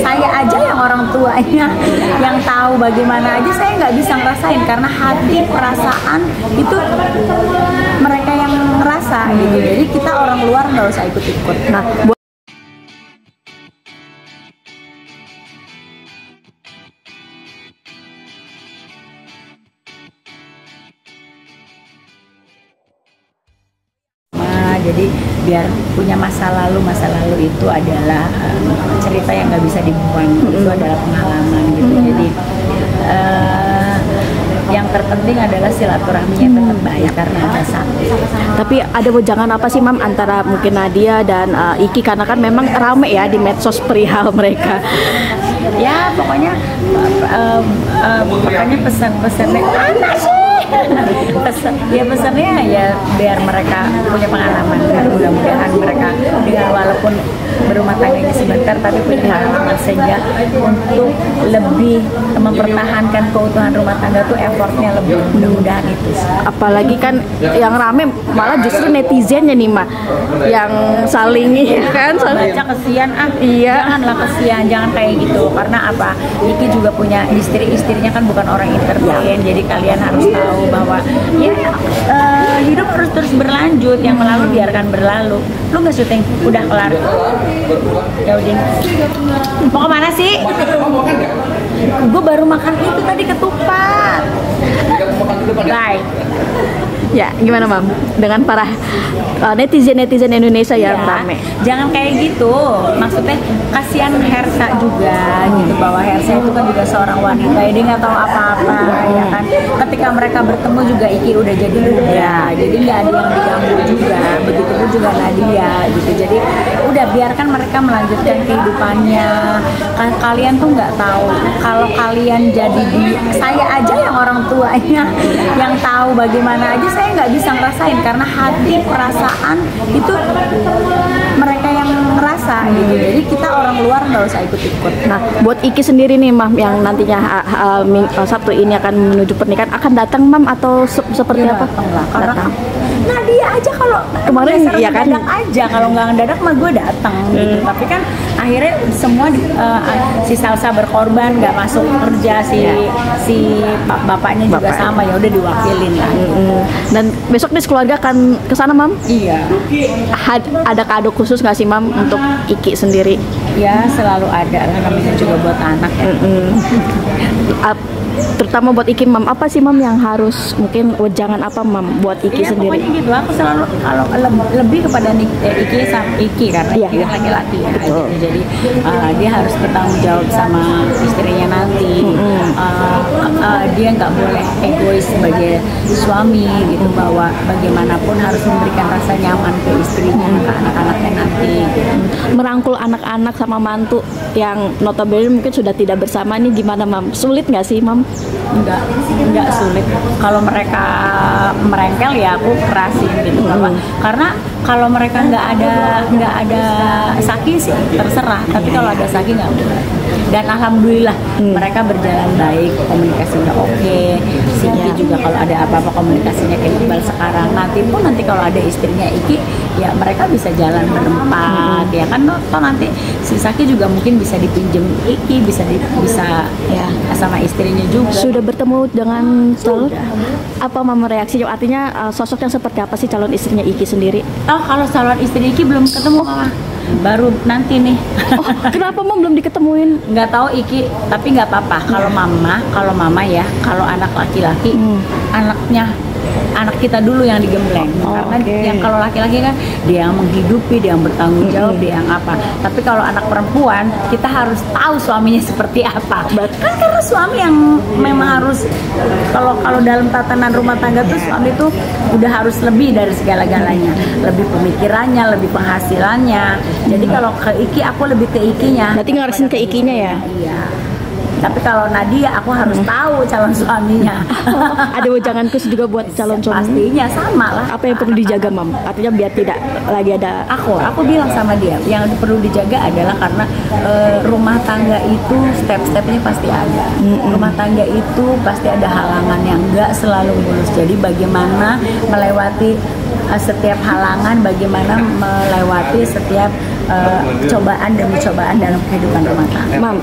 saya aja yang orang tuanya yang tahu bagaimana aja saya nggak bisa ngerasain, karena hati perasaan itu mereka yang ngerasa gitu. Jadi kita orang luar nggak usah ikut-ikut. Nah, jadi biar punya masa lalu itu adalah cerita yang nggak bisa dibuang, itu adalah pengalaman gitu. Jadi yang terpenting adalah silaturahminya tetap baik karena ada satu. tapi ada wejangan apa sih Mam antara mungkin Nadia dan Iki, karena kan memang rame ya di medsos perihal mereka. Ya pokoknya pesan-pesannya pesannya ya biar mereka punya pengalaman, mudah-mudahan mereka dengan walaupun berumah tangganya sebentar tapi punya pengalaman, sehingga untuk lebih mempertahankan keutuhan rumah tangga tuh effortnya lebih, mudah-mudahan itu. Apalagi kan yang rame malah justru netizennya nih Ma, yang saling kan baca kesian iya, janganlah kesian, jangan kayak gitu. Karena apa, Iki juga punya istrinya kan bukan orang entertain, jadi kalian harus tahu bahwa ya hidup harus terus berlanjut, yang lalu biarkan berlalu. Lu nggak syuting udah kelar ya Udin, mau kemana sih? Gue baru makan itu tadi, ketupat. Bye. Ya, gimana Mam dengan para netizen Indonesia yang rame? Jangan kayak gitu. Maksudnya kasihan Hersa juga gitu, bahwa Hersa itu kan juga seorang wanita, ya dia nggak tahu apa-apa ya kan. Ketika mereka bertemu juga Iki udah jadi muda, jadi nggak ada yang diganggu juga. Begitupun juga Nadia gitu. Jadi udah biarkan mereka melanjutkan kehidupannya. Kalian tuh nggak tahu kalau kalian jadi saya aja yang orang tuanya yang tahu bagaimana aja saya nggak bisa ngerasain, karena hati perasaan itu mereka yang ngerasa gitu. Jadi kita orang luar nggak usah ikut-ikut. Nah, buat Iki sendiri nih Mam, yang nantinya Sabtu ini akan menuju pernikahan, akan datang Mam atau seperti apa? Karena nah dia aja kalau kemarin ya kan aja, kalau nggak ngedadak mah gue datang gitu. Tapi kan akhirnya semua si Salsa berkorban, nggak masuk kerja, si bapaknya juga sama, ya udah diwakilin lah. Dan besok nih keluarga akan kesana Mam? Iya. Ada kado khusus nggak sih Mam untuk Iki sendiri? Ya selalu ada lah, namanya juga buat anak ya. Terutama buat Iki Mam, apa sih Mam yang harus mungkin wejangan apa Mam buat Iki sendiri? Pokoknya gitu, aku selalu kalau lebih kepada Iki karena Iki laki-laki ya gitu. Jadi dia harus bertanggung jawab sama istrinya nanti. Dia nggak boleh egois sebagai suami gitu, bahwa bagaimanapun harus memberikan rasa nyaman ke istrinya, ke anak-anaknya nanti gitu. Merangkul anak-anak sama mantu yang notabene mungkin sudah tidak bersama, nih gimana Mam? Sulit nggak sih Mam? Enggak sulit. Kalau mereka merengkel ya aku kerasin gitu, karena kalau mereka nggak ada Saki sih terserah, tapi kalau ada Saki nggak boleh. Dan alhamdulillah mereka berjalan baik, komunikasinya oke. Si Iki juga kalau ada apa-apa komunikasinya kayak Iqbal sekarang. Nanti kalau ada istrinya Iki, ya mereka bisa jalan berempat ya kan. Toh nanti si Saki juga mungkin bisa dipinjem Iki, bisa ya sama istrinya juga. Sudah bertemu dengan calon? Apa Mama reaksinya? Artinya sosok yang seperti apa sih calon istrinya Iki sendiri? Oh, kalau calon istri Iki belum ketemu Mama. Baru nanti nih. Oh, kenapa Mama belum diketemuin? Nggak tahu Iki, tapi nggak apa-apa. Kalau mama ya, kalau anak laki-laki, anak kita dulu yang digembleng. Karena yang kalau laki-laki kan dia yang menghidupi, dia yang bertanggung jawab, dia yang apa. Tapi kalau anak perempuan, kita harus tahu suaminya seperti apa. Kan karena suami yang memang harus, kalau dalam tatanan rumah tangga tuh suami tuh udah harus lebih dari segala-galanya, lebih pemikirannya, lebih penghasilannya. Jadi kalau ke Iki, aku lebih ke Ikinya. Berarti ngarasin ke Ikinya ya? Iya. Tapi kalau Nadia, aku harus tahu calon suaminya. Ada wejangan khusus juga buat calon suami? Pastinya sama lah. Apa yang perlu dijaga Mam? Artinya biar tidak lagi ada. Aku bilang sama dia, yang perlu dijaga adalah karena rumah tangga itu step-stepnya pasti ada. Rumah tangga itu pasti ada halangan yang nggak selalu mulus. Jadi bagaimana melewati setiap halangan, bagaimana melewati setiap cobaan demi cobaan dalam kehidupan rumah tangga. Mam,